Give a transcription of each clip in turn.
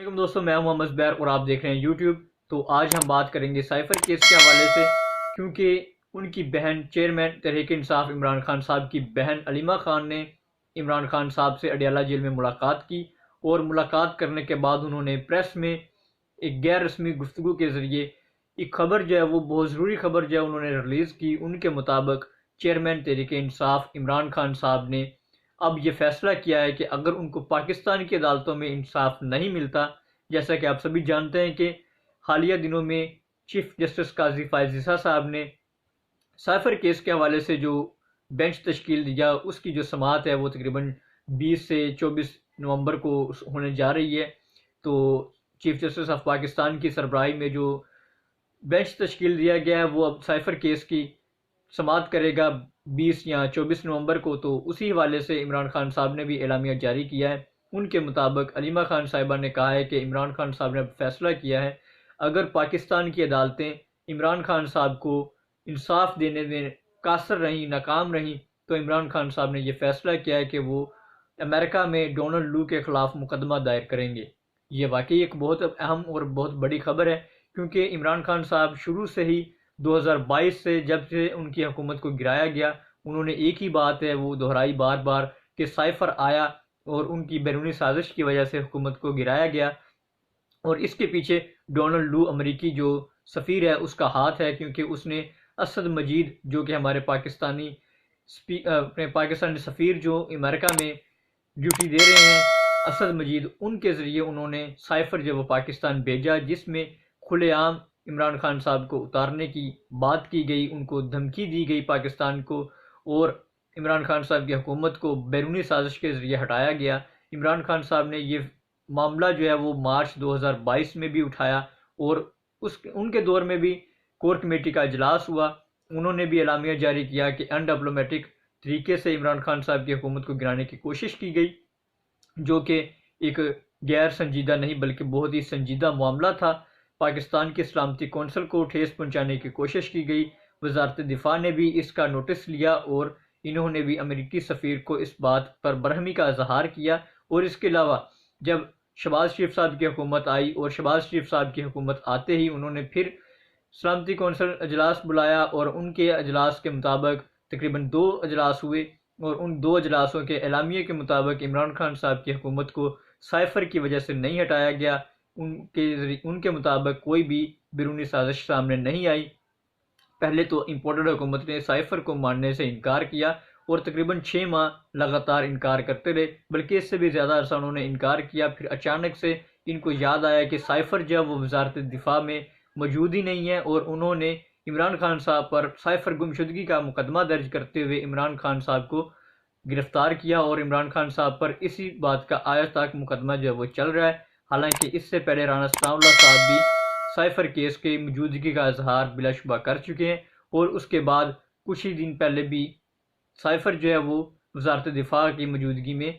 السلام علیکم دوستوں، میں ہوں محمد زبیر اور آپ دیکھ رہے ہیں یوٹیوب۔ تو آج ہم بات کریں گے سائفر کیس کے حوالے سے، کیونکہ ان کی بہن چیئرمین تحریک انصاف عمران خان صاحب کی بہن علیمہ خان نے عمران خان صاحب سے اڈیالہ جیل میں ملاقات کی، اور ملاقات کرنے کے بعد انہوں نے پریس میں ایک غیر رسمی گفتگو کے ذریعے ایک خبر جو ہے وہ بہت ضروری خبر جو ہے انہوں نے ریلیز کی۔ ان کے مطابق چیئرمین تحریک انصاف عمران خان صاحب نے اب یہ فیصلہ کیا ہے کہ اگر ان کو پاکستان کی عدالتوں میں انصاف نہیں ملتا، جیسا کہ آپ سبھی جانتے ہیں کہ حالیہ دنوں میں چیف جسٹس قاضی فائز عیسیٰ صاحب نے سائفر کیس کے حوالے سے جو بینچ تشکیل دیا، اس کی جو سماعت ہے وہ تقریباً 20 سے 24 نومبر کو ہونے جا رہی ہے۔ تو چیف جسٹس آف پاکستان کی سربراہی میں جو بینچ تشکیل دیا گیا ہے وہ اب سائفر کیس کی سماعت کرے گا 20 یا 24 نومبر کو۔ تو اسی حوالے سے عمران خان صاحب نے بھی اعلامیہ جاری کیا ہے۔ ان کے مطابق علیمہ خان صاحبہ نے کہا ہے کہ عمران خان صاحب نے فیصلہ کیا ہے، اگر پاکستان کی عدالتیں عمران خان صاحب کو انصاف دینے میں قاصر رہیں، ناکام رہیں، تو عمران خان صاحب نے یہ فیصلہ کیا ہے کہ وہ امریکہ میں ڈونلڈ لو کے خلاف مقدمہ دائر کریں گے۔ یہ واقعی ایک بہت اہم اور بہت بڑی خبر ہے، کیونکہ عمران خان صاحب شروع سے ہی 2022 سے جب سے ان کی حکومت کو گرایا گیا، انہوں نے ایک ہی بات ہے وہ دہرائی بار بار کہ سائفر آیا اور ان کی بیرونی سازش کی وجہ سے حکومت کو گرایا گیا، اور اس کے پیچھے ڈونلڈ لو امریکی جو سفیر ہے اس کا ہاتھ ہے، کیونکہ اس نے اسد مجید جو کہ ہمارے پاکستانی سفیر جو امریکہ میں ڈیوٹی دے رہے ہیں، اسد مجید، ان کے ذریعے انہوں نے سائفر جو وہ پاکستان بھیجا، جس میں کھلے عام عمران خان صاحب کو اتارنے کی بات کی گئی، ان کو دھمکی دی گئی پاکستان کو، اور عمران خان صاحب کی حکومت کو بیرونی سازش کے ذریعے ہٹایا گیا۔ عمران خان صاحب نے یہ معاملہ جو ہے وہ مارچ 2022 میں بھی اٹھایا، اور ان کے دور میں بھی کور کمیٹی کا اجلاس ہوا، انہوں نے بھی اعلامیہ جاری کیا کہ ان ڈپلومیٹک طریقے سے عمران خان صاحب کی حکومت کو گرانے کی کوشش کی گئی، جو کہ ایک غیر سنجیدہ نہیں بلکہ بہت ہی سنجیدہ معاملہ تھا۔ پاکستان کی سلامتی کونسل کو ٹھیس پہنچانے کی کوشش کی گئی، وزارت دفاع نے بھی اس کا نوٹس لیا، اور انہوں نے بھی امریکی سفیر کو اس بات پر برہمی کا اظہار کیا۔ اور اس کے علاوہ جب شہباز شریف صاحب کی حکومت آئی، اور شہباز شریف صاحب کی حکومت آتے ہی انہوں نے پھر سلامتی کونسل اجلاس بلایا، اور ان کے اجلاس کے مطابق تقریباً 2 اجلاس ہوئے، اور ان 2 اجلاسوں کے اعلامیے کے مطابق عمران خان صاحب کی حکومت کو سائفر کی وجہ سے نہیں ہٹایا گیا، ان کے مطابق کوئی بھی بیرونی سازش سامنے نہیں آئی۔ پہلے تو امپورٹڈ حکومت نے سائفر کو ماننے سے انکار کیا، اور تقریباً 6 ماہ لگاتار انکار کرتے رہے، بلکہ اس سے بھی زیادہ عرصہ انہوں نے انکار کیا۔ پھر اچانک سے ان کو یاد آیا کہ سائفر جو وہ وزارت دفاع میں موجود ہی نہیں ہے، اور انہوں نے عمران خان صاحب پر سائفر گمشدگی کا مقدمہ درج کرتے ہوئے عمران خان صاحب کو گرفتار کیا، اور عمران خان صاحب پر اسی بات کا آج تک مقدمہ جو وہ چل رہا ہے۔ حالانکہ اس سے پہلے رانا ثناء اللہ صاحب بھی سائفر کیس کے موجودگی کا اظہار بلا شبہ کر چکے ہیں، اور اس کے بعد کچھ ہی دن پہلے بھی سائفر جو ہے وہ وزارت دفاع کی موجودگی میں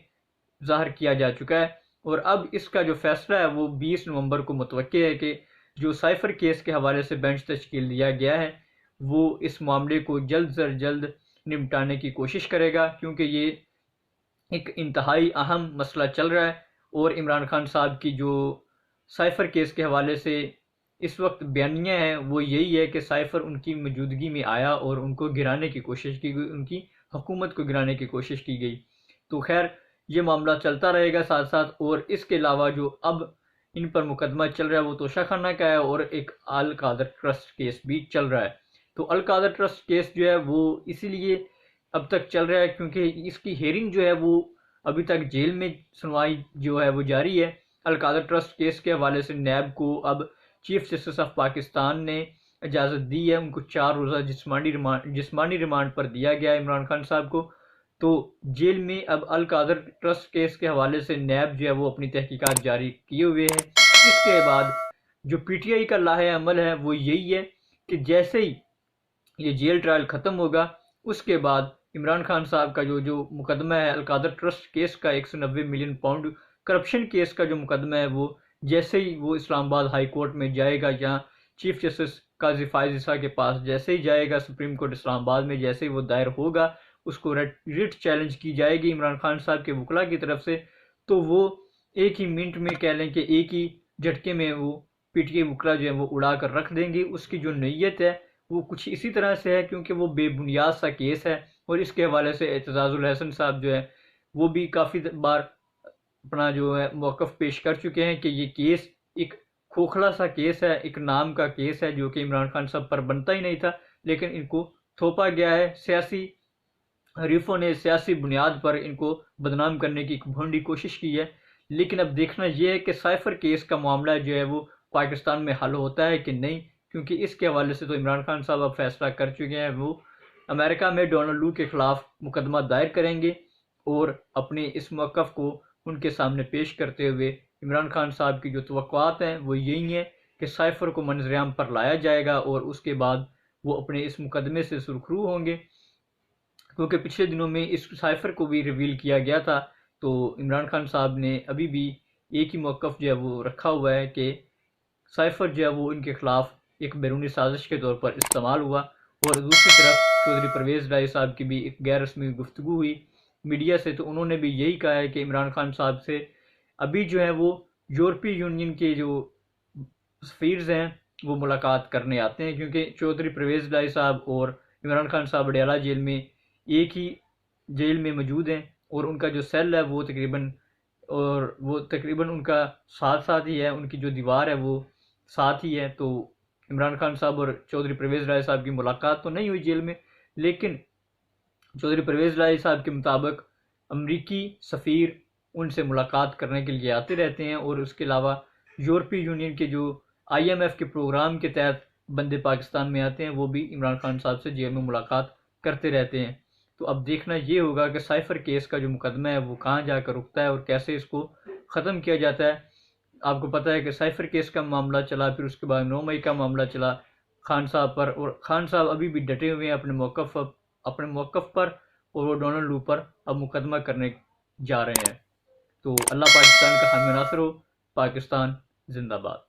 ظاہر کیا جا چکا ہے۔ اور اب اس کا جو فیصلہ ہے وہ 20 نومبر کو متوقع ہے کہ جو سائفر کیس کے حوالے سے بینچ تشکیل دیا گیا ہے وہ اس معاملے کو جلد از جلد نمٹانے کی کوشش کرے گا، کیونکہ یہ ایک انتہائی اہم مسئلہ چل رہا ہے۔ اور عمران خان صاحب کی جو سائفر کیس کے حوالے سے اس وقت بیانیہ ہے وہ یہی ہے کہ سائفر ان کی موجودگی میں آیا اور ان کو گرانے کی کوشش کی گئی، ان کی حکومت کو گرانے کی کوشش کی گئی۔ تو خیر یہ معاملہ چلتا رہے گا ساتھ ساتھ، اور اس کے علاوہ جو اب ان پر مقدمہ چل رہا ہے وہ توشہ خانہ کا ہے، اور ایک القادر ٹرسٹ کیس بھی چل رہا ہے۔ تو القادر ٹرسٹ کیس جو ہے وہ اسی لیے اب تک چل رہا ہے کیونکہ اس کی ہیئرنگ جو ہے وہ ابھی تک جیل میں سنوائی جو ہے وہ جاری ہے۔ القادر ٹرسٹ کیس کے حوالے سے نیب کو اب چیف جسٹس آف پاکستان نے اجازت دی ہے، ان کو 4 روزہ جسمانی ریمانڈ پر دیا گیا ہے عمران خان صاحب کو۔ تو جیل میں اب القادر ٹرسٹ کیس کے حوالے سے نیب جو ہے وہ اپنی تحقیقات جاری کیے ہوئے ہے۔ اس کے بعد جو پی ٹی آئی کا لاہے عمل ہے وہ یہی ہے کہ جیسے ہی یہ جیل ٹرائل ختم ہوگا، اس کے بعد عمران خان صاحب کا جو مقدمہ ہے القادر ٹرسٹ کیس کا 190 ملین پاؤنڈ کرپشن کیس کا جو مقدمہ ہے وہ جیسے ہی وہ اسلام آباد ہائی کورٹ میں جائے گا، جہاں چیف جسٹس قاضی فائز عیسیٰ کے پاس جیسے ہی جائے گا، سپریم کورٹ اسلام آباد میں جیسے ہی وہ دائر ہوگا، اس کو ریٹ چیلنج کی جائے گی عمران خان صاحب کے وکلاء کی طرف سے، تو وہ ایک ہی منٹ میں کہہ لیں کہ ایک ہی جھٹکے میں وہ پی ٹی آئی وکلا جو ہے وہ اڑا کر رکھ دیں گے. اس کی جو نیت ہے وہ کچھ اسی طرح سے ہے، کیونکہ وہ بے بنیاد سا کیس ہے. اور اس کے حوالے سے اعتزاز الحسن صاحب جو ہے وہ بھی کافی بار اپنا جو ہے موقف پیش کر چکے ہیں کہ یہ کیس ایک کھوکھلا سا کیس ہے، ایک نام کا کیس ہے جو کہ عمران خان صاحب پر بنتا ہی نہیں تھا، لیکن ان کو تھوپا گیا ہے. سیاسی حریفوں نے سیاسی بنیاد پر ان کو بدنام کرنے کی ایک بھونڈی کوشش کی ہے. لیکن اب دیکھنا یہ ہے کہ سائفر کیس کا معاملہ جو ہے وہ پاکستان میں حل ہوتا ہے کہ نہیں، کیونکہ اس کے حوالے سے تو عمران خان صاحب اب فیصلہ کر چکے ہیں. وہ امریکہ میں ڈونلڈ لو کے خلاف مقدمہ دائر کریں گے اور اپنے اس موقف کو ان کے سامنے پیش کرتے ہوئے عمران خان صاحب کی جو توقعات ہیں وہ یہی ہیں کہ سائفر کو منظر عام پر لایا جائے گا اور اس کے بعد وہ اپنے اس مقدمے سے سرخرو ہوں گے. کیونکہ پچھلے دنوں میں اس سائفر کو بھی ریویل کیا گیا تھا، تو عمران خان صاحب نے ابھی بھی ایک ہی موقف جو ہے وہ رکھا ہوا ہے کہ سائفر جو ہے وہ ان کے خلاف ایک بیرونی سازش کے طور پر استعمال ہوا. اور دوسری طرف چودھری پرویز رائی صاحب کی بھی ایک غیر رسمی گفتگو ہوئی میڈیا سے، تو انہوں نے بھی یہی کہا ہے کہ عمران خان صاحب سے ابھی جو ہے وہ یورپی یونین کے جو سفیرز ہیں وہ ملاقات کرنے آتے ہیں، کیونکہ چودھری پرویز رائی صاحب اور عمران خان صاحب اڈیالہ جیل میں ایک ہی جیل میں موجود ہیں، اور ان کا جو سیل ہے وہ تقریباً ان کا ساتھ ساتھ ہی ہے، ان کی جو دیوار ہے وہ ساتھ ہی ہے. تو عمران خان صاحب اور چودھری پرویز رائے صاحب کی ملاقات تو نہیں ہوئی جیل میں، لیکن چودھری پرویز رائے صاحب کے مطابق امریکی سفیر ان سے ملاقات کرنے کے لیے آتے رہتے ہیں، اور اس کے علاوہ یورپی یونین کے جو آئی ایم ایف کے پروگرام کے تحت بندے پاکستان میں آتے ہیں وہ بھی عمران خان صاحب سے جیل میں ملاقات کرتے رہتے ہیں. تو اب دیکھنا یہ ہوگا کہ سائفر کیس کا جو مقدمہ ہے وہ کہاں جا کر رکتا ہے اور کیسے اس کو ختم کیا جاتا ہے. آپ کو پتہ ہے کہ سائفر کیس کا معاملہ چلا، پھر اس کے بعد 9 مئی کا معاملہ چلا خان صاحب پر، اور خان صاحب ابھی بھی ڈٹے ہوئے ہیں اپنے موقف پر، اور وہ ڈونلڈ لو پر اب مقدمہ کرنے جا رہے ہیں. تو اللہ پاکستان کا حامی ناصر ہو. پاکستان زندہ باد.